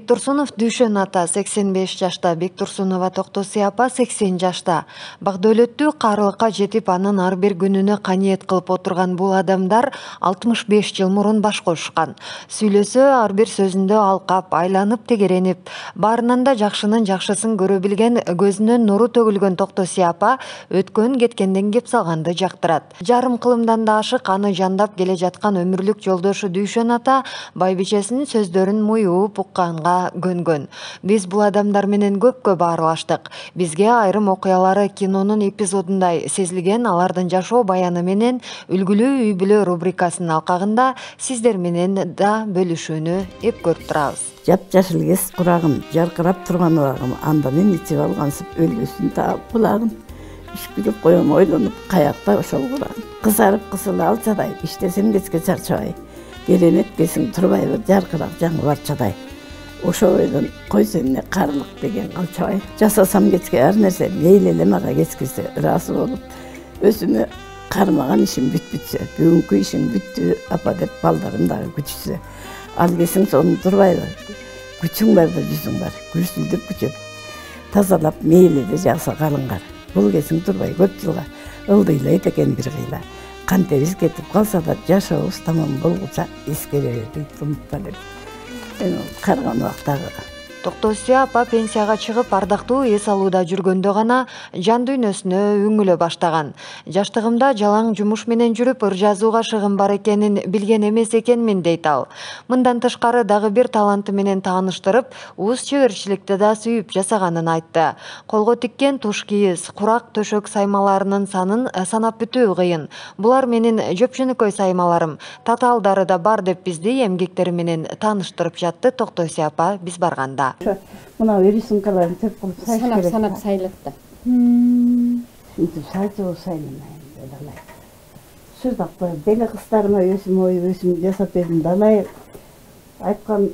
Бектурсунов Дүйшөн ата 85 жашта, Бектурсунова Токтосия апа 80 жашта. Багдөлөттүү каарылыкка жетип, анын ар бир күнүнө каниет кылып отурган бул адамдар 65 жыл мурун баш кошушкан. Сүйлөсө ар бир сөзүндө алкап, айланып тегеренип, баарынан да жакшынын жакшысын көрө билген, көзүнөн нуру төгүлгөн Токтосия апа өткөн кеткенден кеп салганды жактырат. Жарым кылымдан да ашык аны жандап келе жаткан өмүрлүк жолдошу Дүйшөн ата байбичесинин сөздөрүн муюуп укканга көнгөн. Биз бул адамдар менен көпкө баарлаштык. Бизге айрым окуялары кинонун эпизодундай сезилген, алардын жашоо баяны менен үлгүлүү үй бүлө рубрикасынын алкагында сиздер менен да бөлүшүүнү эп көрүп турабыз. Жап-жашыл кес курагым, жаркырап турган убагым, анда мен ичип алгансып өлгөсүн таап булагым. Үшкүлүп коем ойлонуп, каякта ошол курагым. Кызарып кысылы алчадай, иштесем кечке чарчабай. Керемет кесиң турбайбы, жаркырак жаңы барчадай. Ошо ойдон койсо эмне каарылык деген калчабай. Жасасам кечке ар нерсе мейли эле мага кечкисе ыраазы болуп, өзүмө кармаган ишим бүтпүтсө, бүгүнкү ишим бүттү апа деп балдарым дагы күчүсө. Ал кесиң сону турбайбы? Күчүң бар да жүзүң бар, күрсүлдүп күчөп. Тазалап мейли эле жакса калыңгар. Бул кесиң турбай көп жылга ылдыйлайт экен бир кыйла. Кантебиз кетип калса да жашообуз тамам болгуча эскере дейт унутпа деп. Карган убактагы. Токтосия апа пенсияга чыгып, ардактуу эс алууда жүргөндө гана жан дүйнөсүнө үңүлө баштаган. Жаштыгымда жалаң жумуш менен жүрүп, ыр жазууга шыгым бар экенин билген эмес экенмин дейт ал. Мындан тышкары дагы бир таланты менен тааныштырып, уус чеберчиликти да сүйүп жасаганын айтты. Колго тиккен туш кийиз, курак төшөк саймаларынын санын санап бүтүү кыйын. Булар менин жөпжөнөкөй саймаларым. Татаалдары да бар деп бизди эмгектери менен тааныштырып жатты Токтосия апа биз барганда. Мына рисункаларын төп кылып сайыш керек. Санап сайлатты. Интип сайчу сайламайм далай. Сөз акпай, деле кыздарыма өзүм жасап бердим далай. Айткан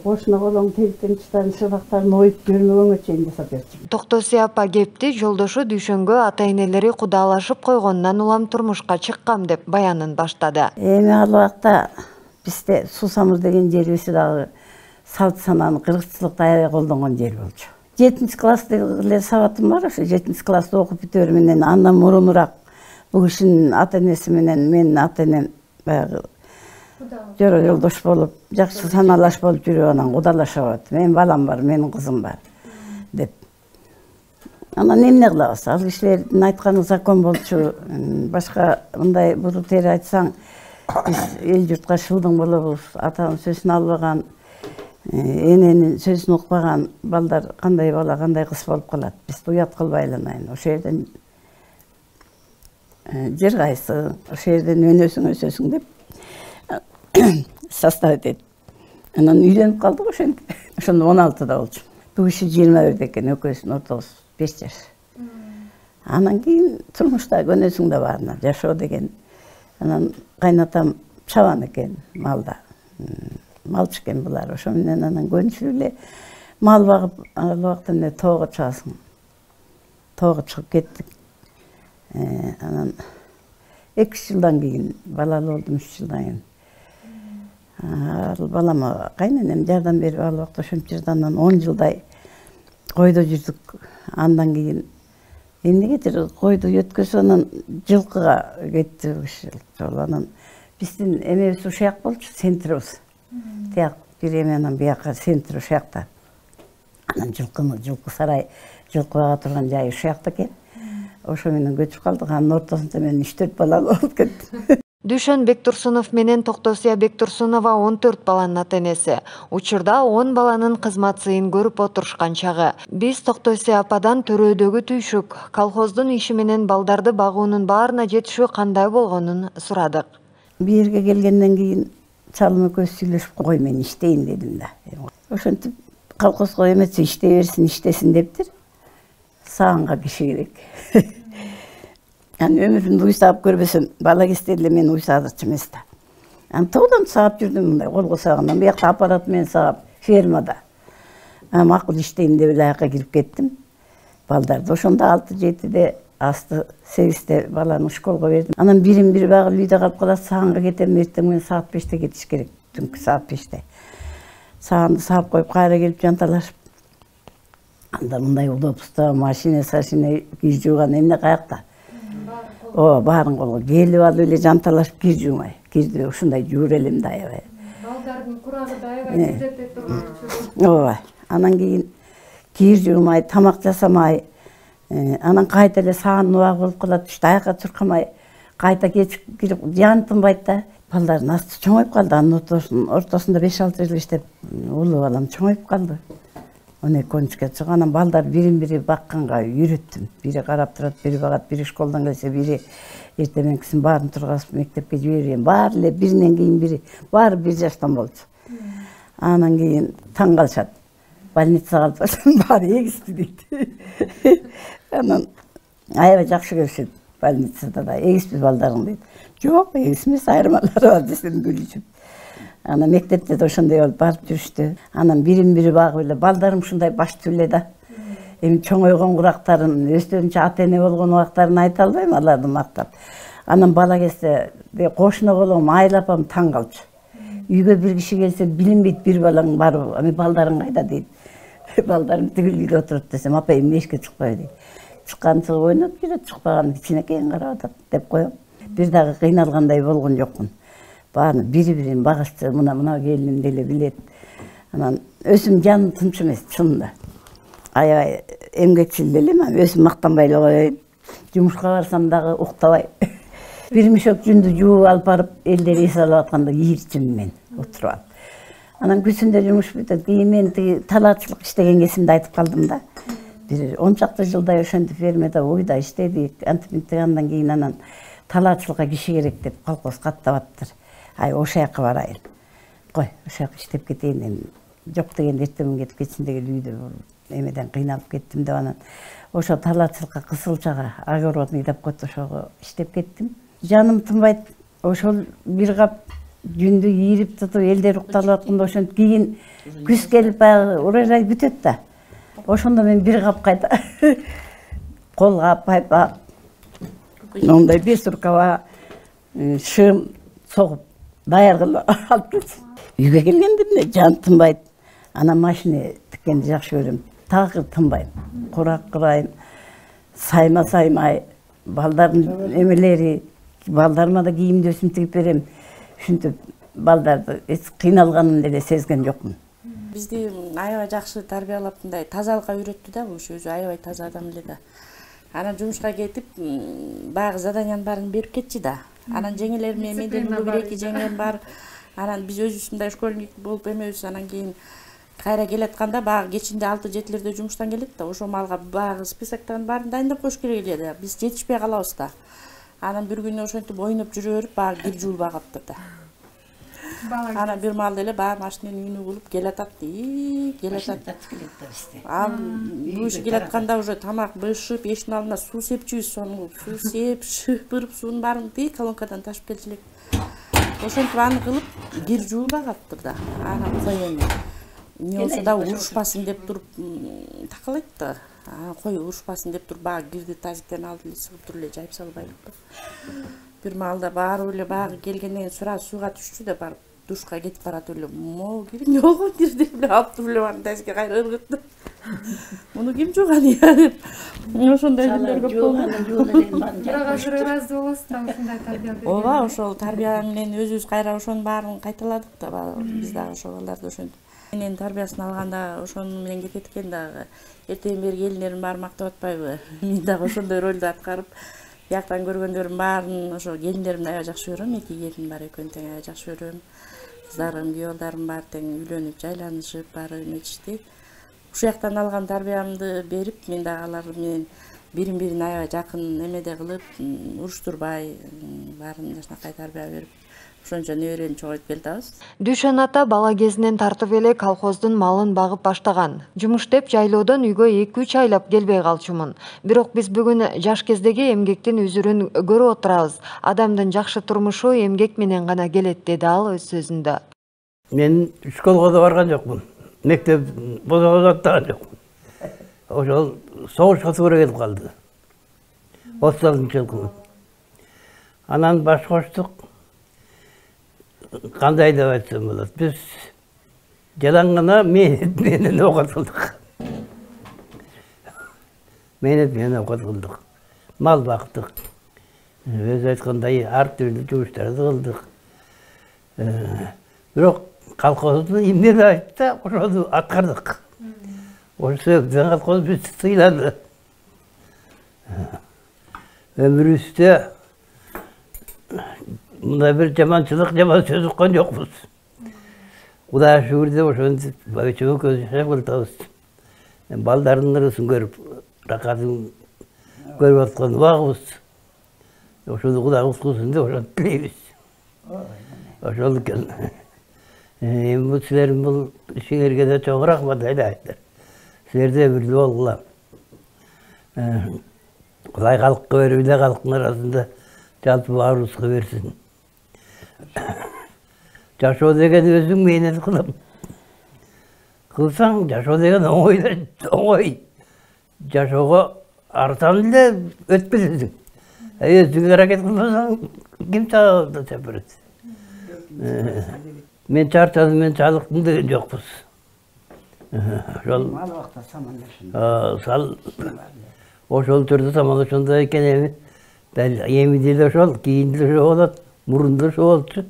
кошуна колоң телтен чытан шыбактарын оюп көрмөгөнгө чейин жасап берчүмүн. Токтосия апа кепти жолдошу Дүйшөнгө ата-энелери кудалашып койгонунан улам турмушка чыккам деп баянын баштады. Эми ал убакта бизде Сусамыр деген жерибиз дагы салт сананы кыргызчылыкта аябай колдонгон жер болчу. 7-класста эле сабатым бар, ошо 7-класста окуп бүтөр менен андан мурунураак бул кишинин ата-энеси менен менин ата-энем баягы жора жолдош болуп, жакшы саналаш болуп жүрүп анан кудалашабат. Менин балам бар, менин кызым бар деп. Анан эмне кылабыз? Ал кишилердин айтканы закон болчу. Башка мындай буру тери айтсаң, биз эл журтка шылдың болобуз, атанын сөзүн албаган, эненин сөзүн укпаган балдар кандай бала, кандай кыз болуп калат. Биз уят кылбай элемейин. Ошол жерден жер кайсы, ошол жерден өнөсүң деп состав этет. Анан үйлөнүп калдык ошентип. Ошондо 16-да болчу. Бул киши 21 экен, экөөбүздүн ортобуз 5 жаш. Анан кийин турмушта көнөсүң да баарына жашоо деген. Анан кайнатам чабан экен малда. Малчы экен булар. Ошо менен анан көнчүп эле мал багып, ал убакта эмне тоого чыгасың. Тоого чыгып кеттик. Анан 2 жылдан кийин балалуу болдум, 3 жылдан кийин. Ал балама кайненем жардам берип ал убакта ошентип жүрдү. Анан 10 жылдай койдо жүрдүк. Андан кийин эмнегедир койду өткөзүп анан жылкыга кетти ушул. Анан биздин эмебиз ушак болчу, центрибиз. Тияк бир эме анан бияка центр ушакта. Анан жылкы сарай, жылкы бага турган жайы ушакта экен. Ошо менен көчүп калдык. Анын ортосунда мен 3-4 бала болуп кетти. Дүйшөн Бектурсунов менен Токтосия Бектурсунова 14 баланын ата-энеси. Учурда 10 баланын кызмат сыйын көрүп отурушкан чагы. Биз Токтосия ападан төрөөдөгү түйшүк, колхоздун иши менен балдарды багуунун баарына жетишүү кандай болгонун сурадык. Бу жерге келгенден кийин чалым экөөбүз сүйлөшүп, кой мен иштейин дедим да. Ошентип колхозго эмесе иштей берсин, иштесин дептир. Саганга киши керек. Анан өмүрүмдү уйсаап көрбөсөм, бала кезде эле мен уйсаадырчу эмес да. Анан тоодон саап жүрдүм мындай колго саагандан, биякта аппарат менен саап фермада. Макул иштейм деп эле аяка кирип кеттим. Балдарды ошондо 6-7-де, асты 8-де баланы школго бердим. Анан бирин бири багып үйдө калып калат, саганга кетем, эртең менен саат 5-те кетиш керек, түнкү саат 5-те. Sağında sağıp koyup kayra gelip jantalaşıp. Anda mınday udopusta, maşine, saşine gir juğan emne kayakta. O barın kolu gelip al öyle jantalaşıp gir juğmay. Girdi uşunday juğurelim de ayabay. Baldarın kurağı da ayabay güzetip durmuş. Oy, anan keyin gir juğmay, tamak jasamay. Anan kayta ele sağın nuğa bolup kalat, işte ayakka turkamay. Kayta geçip girip yan tınbaydı da. Balдар nasıl çoğayıp kaldı, anın ortasında 5-6 yıl işte ulu balam çoğayıp kaldı. 12-13'e çıkanan balдар birin-biri bakkanға yürüttüm. Biri qarap turат, biri bagat, biri şkoldan gelse, biri ertemenkisin bарын turgasıp mektepke jiberiyen. Bar ele birinden keyin biri, bar 1 yaştan boldu. Anan keyin taң kalışat. Больницага алып барсам баары эгисти дейт. Анан аябай жакшы көрүшөт больницада да. Эгиспиз балдарың дейт. Жок, эгис эмес, айырмалары бар десем күлүшүп. Ана мектепте да ошондой болуп барып жүрүштү. Анан бирин-бири багып эле балдарым ушундай баштуу эле да. Эми чоңойгон курактарын, өздөрүнчө ата эне болгон убактарын айта албайм аларды мактап. Анан бала кезде кошуна болгом айыл апам таң калчу. Үйгө бир киши келсе билинбейт бир балаң бар, эми балдарың кайда дейт. Балдарым тигил үйдө отурат десем, апа эми эшикке чыкпайбы дейт. Чыккан чыгып ойноп жүрөт, чыкпаган кичинекейин карап атат деп коем. Бир дагы кыйналгандай болгон жокмун. Баарын бири-бирин багышчы, мына келиним деле билет. Анан өзүм жаным тынч эмес, чынында. Аябай эмгекчил элем, өзүм мактанбай эле коеюн. Жумушка барсам дагы уктабай. Бир мешок жүндү жууп алып барып, элдер эс алып атканда ийирчимин мен отуруп алып. Анан күсүндө жумуш бүтөт. Кийин мен тиги талаачылык иштеген кезимде айтып калдым да. Бир 10 чакты жылдай ошентип фермада уйда иштедик. Антип андан кийин анан талаачылыкка киши керек деп колхоз каттабаптыр. Ай, ошо жака барайын. Кой, ошо жака иштеп кетейин эми. Жок дегенде эртемен кетип кетсиндеги үйдө эмеден кыйналып кеттим деп анан ошо талаачылыкка кысылчага огородный деп койду, ошого иштеп кеттим. Жаным тынбайт. Ошол бир кап жүндү ийирип тутуп элдер укталып атканда ошентип кийин күз келип баягы урожай бүтөт да. Ошондо мен бир кап кайта колго пайпа мондай 5 рукава шым согуп даяр кылып алып келчү. Үйгө келгенде эмне жан тынбайт. Анан машина тиккенди жакшы көрөм. Такыр тынбайм. Курак кырайм. Саймай балдардын эмелери, балдарыма да кийимдесин тигип берем. Ушинтип балдарды эч кыйналганын деле сезген жокмун. Бизди аябай жакшы тарбиялап мындай тазалыкка үйрөттү да, ошо өзү аябай таза адам эле да. Анан жумушка кетип, баягы заданиянын баарын берип кетчи да. Анан жеңелерим менен бир-эки жеңем бар. Анан биз өзүбүз мындай школьник болуп эмебиз. Анан кийин кайра келатканда баягы кечинде 6-7лерде жумуштан келет да. Ошо малга баягы списоктон баарын дайындап коюш керек эле да. Биз жетишпей калабыз да. Анан бир күнү ошентип ойноп жүрө берип баягы кир жуулбай калыптыр да. Анан бир маалда эле баягы машиненин үнү болуп келатат. Бул иши келатканда уже тамак бышып, эшиктин алдына суу сепчүбүз, сону суу сеп, шыпырып, суунун баарын колонкадан ташып келчү элек. Ошентип аны кылып кир жуулбай калыптыр да. Анан коем. Не болсо да урушпасын деп туруп такалайт да. Кой урушпасын деп туруп баягы кирди тазиктен алып эле сыгып туруп эле жайып салбайлык. Бир маалда барып эле баягы келгенден сразу сууга түштү да, барып душка кетип барат эле. Мо кир, не болгон кир деп эле алып туруп эле барып тазикке кайра ыргытты. Муну ким жууган я деп. Ошондой күндөр көп болду. Бирок азыр ыраазы болосуз да ушундай тарбия берген. Ооба, ошол тарбия менен өзүбүз кайра ошонун баарын кайталадык да. Биз дагы ошол балдарды ошентип. Менин тарбиясын алганда ошону менен кетет экен дагы. Эртең бери келиндерим баары мактап атпайбы? Мен дагы ошондой ролду аткарып, бияктан көргөндөрүм баарын ошо келиндеримди аябай жакшы көрөм. 2 келин бар, экөөнү тең аябай жакшы көрөм. Кыздарым, күйөөдарым баары тең үйлөнүп, жайланышып, баары эметишти. Ушул жактан алган тарбиямды берип, мен дагы алар менен бирин-бирин аябай жакын эмеде кылып, уруштурбай, баарын жакшынакай тарбия берип, ошончо неберени чогойтуп келатабыз. Дүйшөн ата бала кезинен тартып эле колхоздун малын багып баштаган. Жумуштеп жайлоодон үйгө 2-3 айлап келбей калчумун. Бирок биз бүгүн жаш кездеги эмгектин үзүрүн көрүп отурабыз. Адамдын жакшы турмушу эмгек менен гана келет, деди ал өз сөзүндө. Мен школго да барган жокмун. Мектеп бозого аттаган жокмун. Ошол согушка туура келип калды. 36-жылкы. Анан баш коштук. Кандай деп айтсам болот? Биз жалаңгана менен окат кылдык. Менен окат кылдык. Мал бактык. Өзү айткандай ар түрдүү жумуштарды кылдык. Бирок колхоздун эмнени айтса, ошону аткардык. Ошо колхоз бизди сыйлады. Ömrübüzde mınday bir jamançılık, jaman söz uqqan jokpuz. Kuda şükürde oşonu çögü köz yaşap kıltabız. Baldardın ırıсын görüp, rakatın görüp atkan ubağыбыз. Oşonu Kuda kutkusun de oşonu tileybiz. Oşonu ken. Bu silerin bu işinlerge de çok rahmat aylar. Sizlerde birli olgulam. Құдай халыққа беріп, де халықтың арасында жалпы бауырымызға берсін. Жашоо деген өзің менен қылым. Қылсаң, жашоо деген оңой. Жашоға арзан эле өтпөсүң. Өзүң аракет кылбасаң, ким сага чапырат. Мен чарчадым, мен чалыктым деген жокпуз. Ошол ошол түрдө самалашында экен эми. Эми деле ошол, кийин деле ошол болот, мурунда ошол болчу.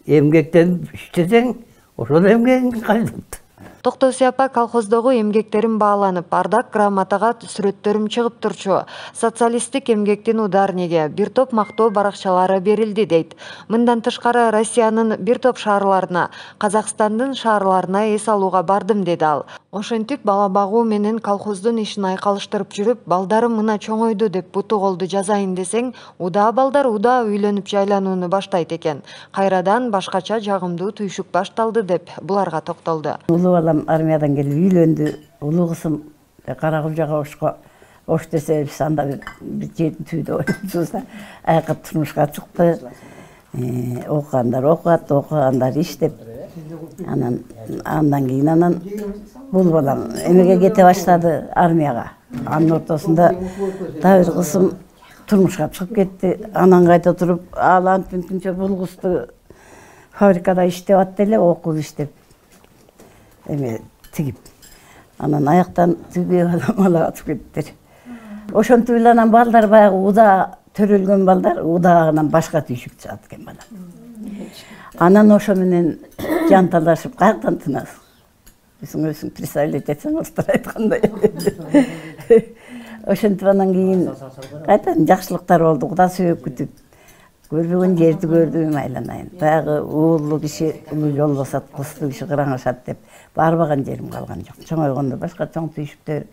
Эмгектен иштесең, ошол эмгегиң кайтат. Токтоси апа колхоздогу эмгектерим бааланып, ардак грамотага сүрөттөрүм чыгып турчу. Социалисттик эмгектин ударниге бир топ мактоо баракчалары берилди дейт. Мындан тышкары Россиянын бир топ шаарларына, Казакстандын шаарларына эс алууга бардым деди ал. Ошентип бала багуу менен колхоздун ишин айкалыштырып жүрүп, балдарым мына чоңойду деп буту колду жазайын десең, удаа балдар удаа үйлөнүп жайланууну баштайт экен. Кайрадан башкача жагымдуу түйшүк башталды деп буларга токтолду. Улуу балам армиядан келип үйлөндү. Улуу кызым Каракулжага ош десе биз анда бир жети түйдө ойнойбуз. Аяка турмушка чыкты. Окугандар окуат, окугандар иштеп. Андан кийин бул балам эмеге кете баштады армияга. Анын ортосунда да бир кызым турмушка чыгып кетти. Анан кайта туруп, ал антинче бул кызды фабрикада иштеп атты эле, окуп иштеп. Эме тигип. Анан аяктан тигип алып кеттир. Ошентип эле анан балдар баягы удаа төрөлгөн балдар удаагынан башка түйшүк чыгат экен бала. Анан ошо менен жанталашып каяктан тынасың? Өзүң представлять этсең, остор айткандай. Ошентип анан кийин кайтадан жакшылыктар болду, Куда сүйүп күтүп. Көрбөгөн жерди көрдүм айланайын. Баягы уулу киши улуу жол басат, кыздуу киши кыраңашат деп барбаган жерим калган жок. Чоңойгондо башка чоң түйшүктөр,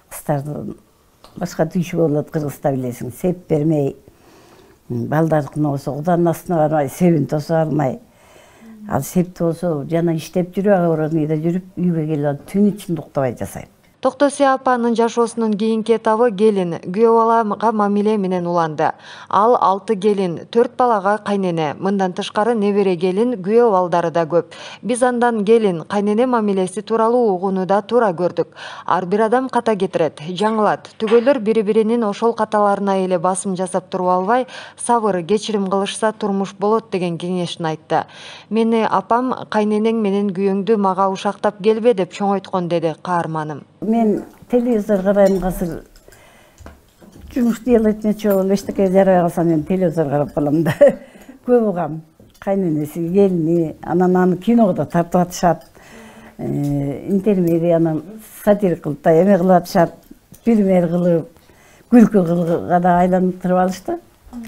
кыздардын башка түйшүк болот, кыргызда билесиң, сеп бермей, балдардыкына болсо Куданын астына бармай, себин тосо алмай. Ал септи болсо жана иштеп жүрүп, агороодойдо жүрүп, үйгө келип түн ичинде уктабай жасайм. Токтоси апанын жашоосунун кийинки этабы келин, күйөө балага мамиле менен уланды. Ал 6 келин, 4 балага кайнене, мындан тышкары небере келин, күйөө балдары да көп. Биз андан келин, кайнене мамилеси тууралуу угуунуда туура көрдүк. Ар бир адам ката кетирет, жаңылат. Түгөйлөр бири-биринин ошол каталарына эле басым жасап туруп албай, сабыр, кечирим кылышса турмуш болот деген кеңешин айтты. Мени апам кайненең менен күйөөңдү мага ушактап келбе деп чоңойткон деди каарманым. Мен телевизор карайм азыр. Жумуш делать нечего, эчтеке жарабай калсам мен телевизор карап калам да. Көп угам. Кайненеси, келини, анан аны киного да тартып атышат. Интермедия анан сатир кылып да эме кылып атышат. Пример кылып, күлкү кылга да айландырып алышты.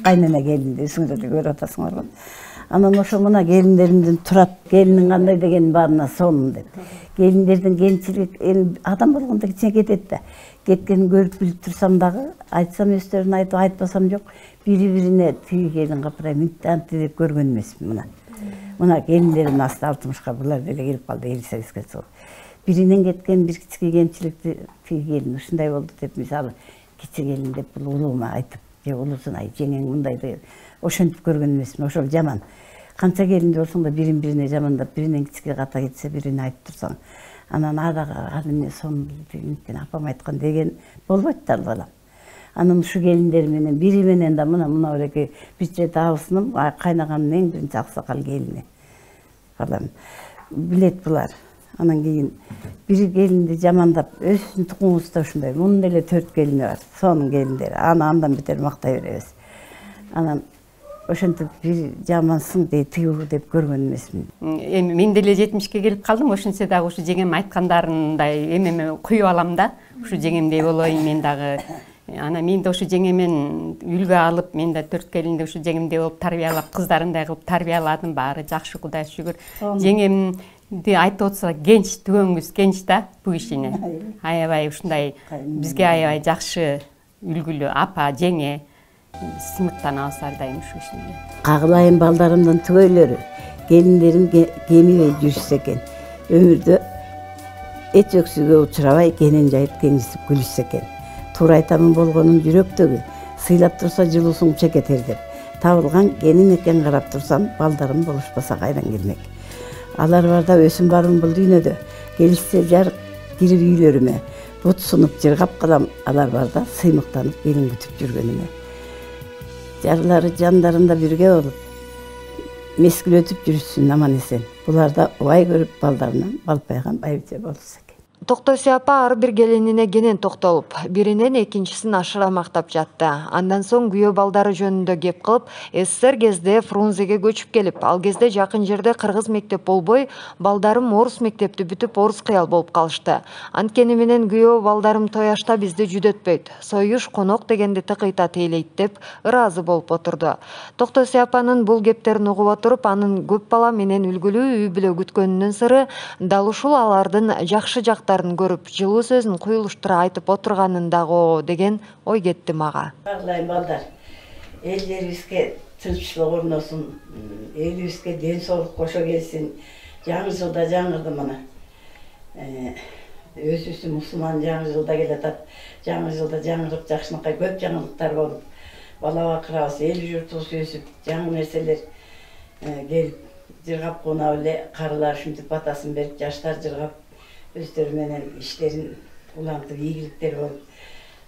Кайнене келинди эсиңде көрүп атасыңар. Анан ошо мына келиндеримдин турат, келинин кандай деген баарына сонун деп. Келиндердин кенчилик адам болгондо кичине кетет да. Кеткенин көрүп билип турсам дагы, айтсам өздөрүн айтып, айтпасам жок, бири-бирине тиги келин капырай мынтанты деп көргөн эмесмин мына. Мына келиндерим асты 60-ка булар деле келип калды, 58-ге чыгып. Биринен кеткен бир кичине кемчиликти тиги келин ушундай болду деп, мисалы, кичи келин деп бул улуума айтып, же улуусун ай жеңең мындай деп ошентип көргөн эмесмин, ошол жаман. Канча келинди болсоң да бирин-бирине жамандап, биринен кичиге ката кетсе, бирине айтып турсаң, анан адага ал эмне сонун деген апам айткан деген болбойт да балам. Анан ушу келиндер менен бири менен да мына элеке бир абысыным, кайнаганын эң биринчи аксакал келини. Балам билет булар. Анан кийин бир келинди жамандап, өзүнүн тукумубузда ушундай, мунун эле 4 келини бар, сонун келиндери, аны андан бетер мактай беребиз. Анан ошентип бир жамансың тыюу деп көргөн эмесмин. Эми мен деле 70ке келип калдым, ошентсе дагы ушу жеңем айткандарындай эмеме куюп алам да. Ушу жеңемдей болоюн мен дагы. Ана мен да ушу жеңемен үлгү алып, мен да 4 келинди ушу жеңемдей болуп тарбиялап, кыздарындай кылып тарбияладым, баары жакшы, Кудайга шүгүр. Жеңемди айтып отса генч, түгөңүз генч да бу ишине. Аябай ушундай бизге аябай жакшы үлгүлүү апа, жеңе сыймыктанабыз ар дайым ушу ишинде. Кагылайын балдарымдын түгөйлөрү, келиндерим кемибей жүрүшсө экен. Өмүрдө эч өксүгө учурабай, кенен жайып кеңишип күлүшсө экен. Туура айтамын болгонун жүрөктөгү, сыйлап турса жылуусуң чекетер деп. Табылган кенин экен карап турсам, балдарым болушпаса кайдан келмек. Алар барда өсүм барым бул дүйнөдө. Келишсе жарык кирип үйлөрүмө, бут сунуп жыргап калам, алар барда сыймыктанып келин күтүп жүргөнүмө. Жарлары жандарында бирге болуп, мескил өтүп жүрүшсүн аман эсен. Буларда убай көрүп балдарынан балпайган байбиче болсун. Токтоси апа ар бир келинине кенен токтолуп, биринен экинчисин ашыра мактап жатты. Андан соң күйөө балдары жөнүндө кеп кылып, СССР кезде Фрунзеге көчүп келип, ал кезде жакын жерде кыргыз мектеп болбой, балдарым орус мектепти бүтүп орус кыял болуп калышты. Анткени менен күйөө балдарым тояшта бизди жүдөтпөйт, союш конок дегенди тыкыйта тейлейт деп ыраазы болуп отурду. Токтоси апанын бул кептерин угуп отуруп, анын көп бала менен үлгүлүү үй бүлө күткөнүнүн сыры дал ушул алардын жакшы жактарын көрүп, жылуу сөзүн куюлуштура айтып отурганындагы деген ой кетти мага. Кагылайын балдар, элдерибизге тынччылык орносун, элибизге ден соолук кошо келсин. Жаңы жылда жаңырды мына. Өзүбүздүн мусулман жаңы жылда келатат. Жаңы жылда жаңырып, жакшынакай көп жаңылыктар болуп, бала бакырабыз, эл журтубуз өсүп, жаңы нерселер келип, жыргап кунап эле карылар ушинтип батасын берип, жаштар жыргап, өздөрү менен иштерин улантып, ийгиликтер болуп,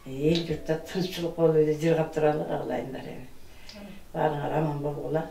эл журтта тынччылык болуп эле жыргап туралы кагылайындар эми. Баарыңар аман болгула.